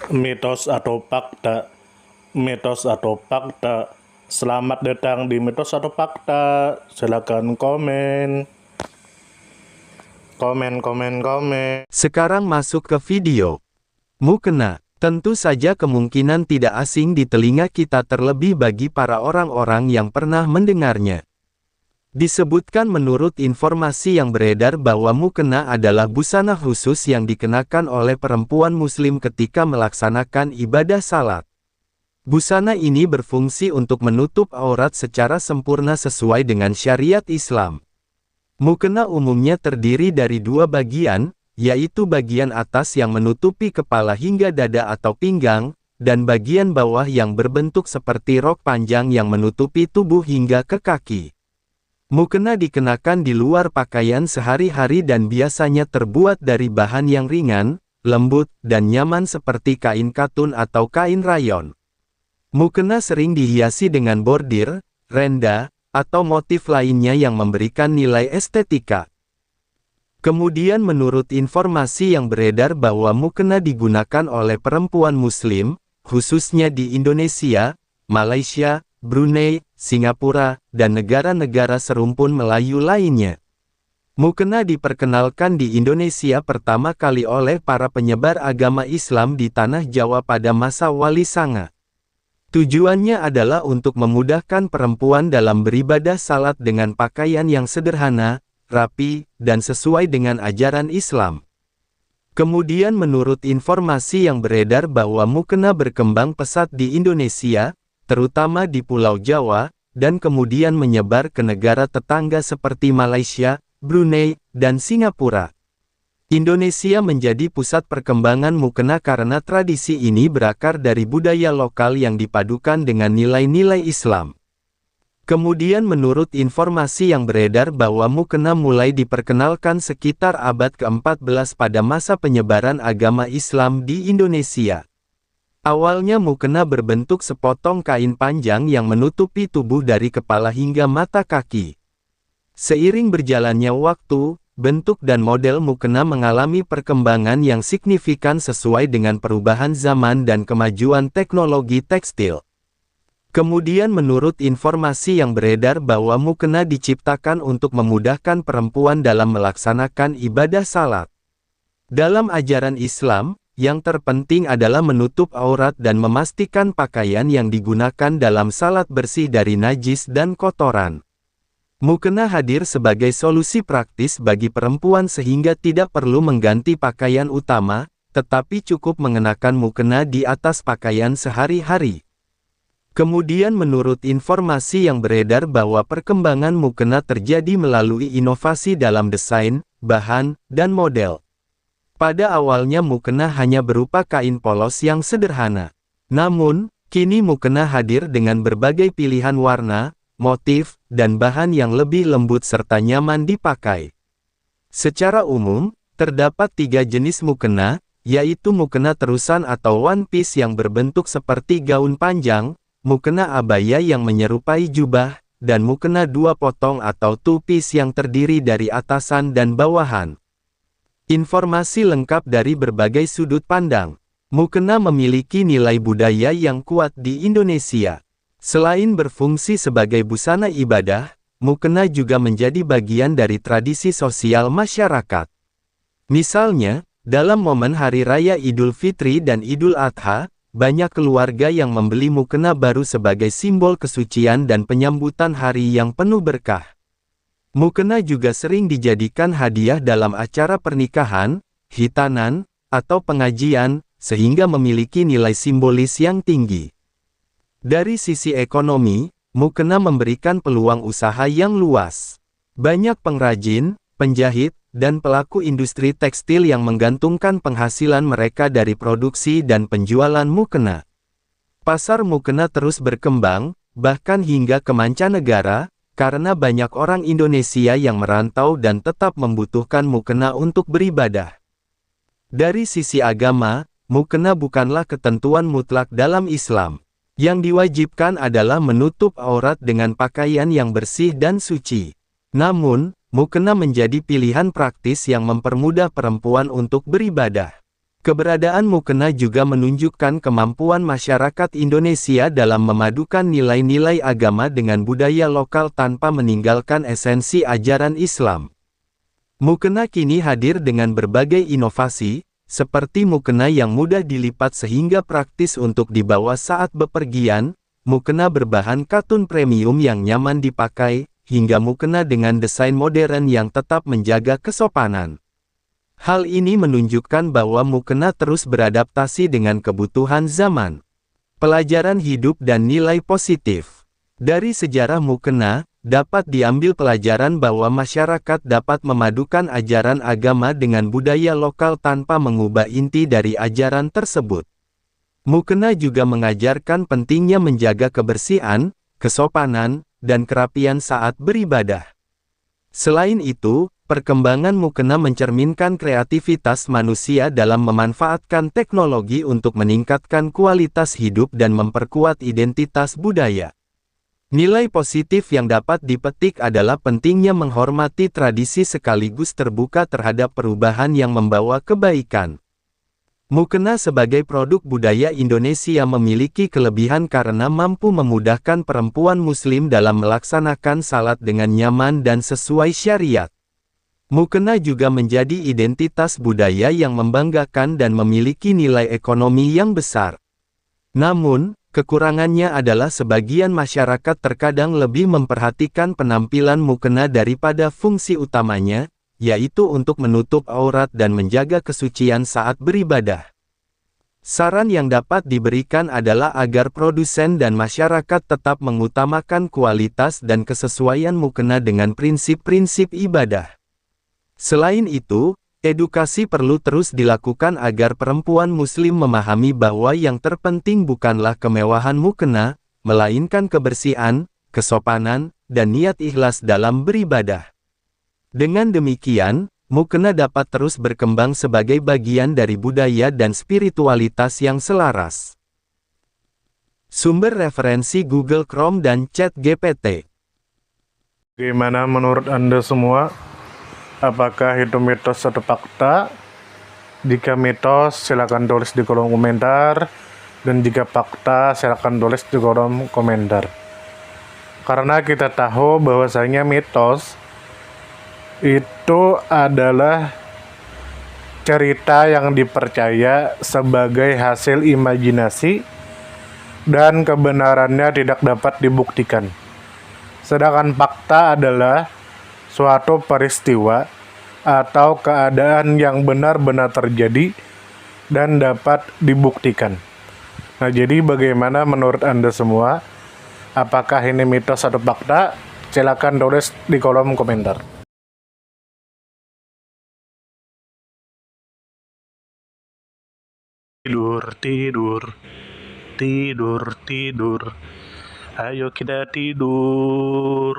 Mitos atau fakta? Mitos atau fakta? Selamat datang di Mitos atau Fakta. Silakan komen. Komen. Sekarang masuk ke video. Mukena. Tentu saja kemungkinan tidak asing di telinga kita, terlebih bagi para orang-orang yang pernah mendengarnya. Disebutkan menurut informasi yang beredar bahwa mukena adalah busana khusus yang dikenakan oleh perempuan muslim ketika melaksanakan ibadah salat. Busana ini berfungsi untuk menutup aurat secara sempurna sesuai dengan syariat Islam. Mukena umumnya terdiri dari dua bagian, yaitu bagian atas yang menutupi kepala hingga dada atau pinggang, dan bagian bawah yang berbentuk seperti rok panjang yang menutupi tubuh hingga ke kaki. Mukena dikenakan di luar pakaian sehari-hari dan biasanya terbuat dari bahan yang ringan, lembut, dan nyaman seperti kain katun atau kain rayon. Mukena sering dihiasi dengan bordir, renda, atau motif lainnya yang memberikan nilai estetika. Kemudian menurut informasi yang beredar bahwa mukena digunakan oleh perempuan muslim, khususnya di Indonesia, Malaysia, Brunei, Singapura, dan negara-negara serumpun Melayu lainnya. Mukena diperkenalkan di Indonesia pertama kali oleh para penyebar agama Islam di Tanah Jawa pada masa Wali Sanga. Tujuannya adalah untuk memudahkan perempuan dalam beribadah salat dengan pakaian yang sederhana, rapi, dan sesuai dengan ajaran Islam. Kemudian menurut informasi yang beredar bahwa mukena berkembang pesat di Indonesia, terutama di Pulau Jawa, dan kemudian menyebar ke negara tetangga seperti Malaysia, Brunei, dan Singapura. Indonesia menjadi pusat perkembangan mukena karena tradisi ini berakar dari budaya lokal yang dipadukan dengan nilai-nilai Islam. Kemudian menurut informasi yang beredar bahwa mukena mulai diperkenalkan sekitar abad ke-14 pada masa penyebaran agama Islam di Indonesia. Awalnya mukena berbentuk sepotong kain panjang yang menutupi tubuh dari kepala hingga mata kaki. Seiring berjalannya waktu, bentuk dan model mukena mengalami perkembangan yang signifikan sesuai dengan perubahan zaman dan kemajuan teknologi tekstil. Kemudian menurut informasi yang beredar bahwa mukena diciptakan untuk memudahkan perempuan dalam melaksanakan ibadah salat. Dalam ajaran Islam, yang terpenting adalah menutup aurat dan memastikan pakaian yang digunakan dalam salat bersih dari najis dan kotoran. Mukena hadir sebagai solusi praktis bagi perempuan sehingga tidak perlu mengganti pakaian utama, tetapi cukup mengenakan mukena di atas pakaian sehari-hari. Kemudian menurut informasi yang beredar bahwa perkembangan mukena terjadi melalui inovasi dalam desain, bahan, dan model. Pada awalnya mukena hanya berupa kain polos yang sederhana. Namun, kini mukena hadir dengan berbagai pilihan warna, motif, dan bahan yang lebih lembut serta nyaman dipakai. Secara umum, terdapat 3 jenis mukena, yaitu mukena terusan atau one piece yang berbentuk seperti gaun panjang, mukena abaya yang menyerupai jubah, dan mukena 2 potong atau two-piece yang terdiri dari atasan dan bawahan. Informasi lengkap dari berbagai sudut pandang. Mukena memiliki nilai budaya yang kuat di Indonesia. Selain berfungsi sebagai busana ibadah, mukena juga menjadi bagian dari tradisi sosial masyarakat. Misalnya, dalam momen Hari Raya Idul Fitri dan Idul Adha, banyak keluarga yang membeli mukena baru sebagai simbol kesucian dan penyambutan hari yang penuh berkah. Mukena juga sering dijadikan hadiah dalam acara pernikahan, khitanan, atau pengajian, sehingga memiliki nilai simbolis yang tinggi. Dari sisi ekonomi, mukena memberikan peluang usaha yang luas. Banyak pengrajin, penjahit, dan pelaku industri tekstil yang menggantungkan penghasilan mereka dari produksi dan penjualan mukena. Pasar mukena terus berkembang, bahkan hingga ke mancanegara, karena banyak orang Indonesia yang merantau dan tetap membutuhkan mukena untuk beribadah. Dari sisi agama, mukena bukanlah ketentuan mutlak dalam Islam. Yang diwajibkan adalah menutup aurat dengan pakaian yang bersih dan suci. Namun, mukena menjadi pilihan praktis yang mempermudah perempuan untuk beribadah. Keberadaan mukena juga menunjukkan kemampuan masyarakat Indonesia dalam memadukan nilai-nilai agama dengan budaya lokal tanpa meninggalkan esensi ajaran Islam. Mukena kini hadir dengan berbagai inovasi, seperti mukena yang mudah dilipat sehingga praktis untuk dibawa saat bepergian, mukena berbahan katun premium yang nyaman dipakai, hingga mukena dengan desain modern yang tetap menjaga kesopanan. Hal ini menunjukkan bahwa mukena terus beradaptasi dengan kebutuhan zaman. Pelajaran hidup dan nilai positif. Dari sejarah mukena, dapat diambil pelajaran bahwa masyarakat dapat memadukan ajaran agama dengan budaya lokal tanpa mengubah inti dari ajaran tersebut. Mukena juga mengajarkan pentingnya menjaga kebersihan, kesopanan, dan kerapian saat beribadah. Selain itu, perkembangan mukena mencerminkan kreativitas manusia dalam memanfaatkan teknologi untuk meningkatkan kualitas hidup dan memperkuat identitas budaya. Nilai positif yang dapat dipetik adalah pentingnya menghormati tradisi sekaligus terbuka terhadap perubahan yang membawa kebaikan. Mukena sebagai produk budaya Indonesia memiliki kelebihan karena mampu memudahkan perempuan Muslim dalam melaksanakan salat dengan nyaman dan sesuai syariat. Mukena juga menjadi identitas budaya yang membanggakan dan memiliki nilai ekonomi yang besar. Namun, kekurangannya adalah sebagian masyarakat terkadang lebih memperhatikan penampilan mukena daripada fungsi utamanya, yaitu untuk menutup aurat dan menjaga kesucian saat beribadah. Saran yang dapat diberikan adalah agar produsen dan masyarakat tetap mengutamakan kualitas dan kesesuaian mukena dengan prinsip-prinsip ibadah. Selain itu, edukasi perlu terus dilakukan agar perempuan Muslim memahami bahwa yang terpenting bukanlah kemewahan mukena, melainkan kebersihan, kesopanan, dan niat ikhlas dalam beribadah. Dengan demikian, mukena dapat terus berkembang sebagai bagian dari budaya dan spiritualitas yang selaras. Sumber referensi Google Chrome dan ChatGPT. Gimana menurut Anda semua? Apakah itu mitos atau fakta? Jika mitos, silakan tulis di kolom komentar. Dan jika fakta, silakan tulis di kolom komentar. Karena kita tahu bahwasanya mitos itu adalah cerita yang dipercaya sebagai hasil imajinasi dan kebenarannya tidak dapat dibuktikan. Sedangkan fakta adalah suatu peristiwa atau keadaan yang benar-benar terjadi dan dapat dibuktikan. Nah, jadi bagaimana menurut Anda semua? Apakah ini mitos atau fakta? Silakan tulis di kolom komentar. Tidur, tidur, tidur, tidur. Ayo kita tidur.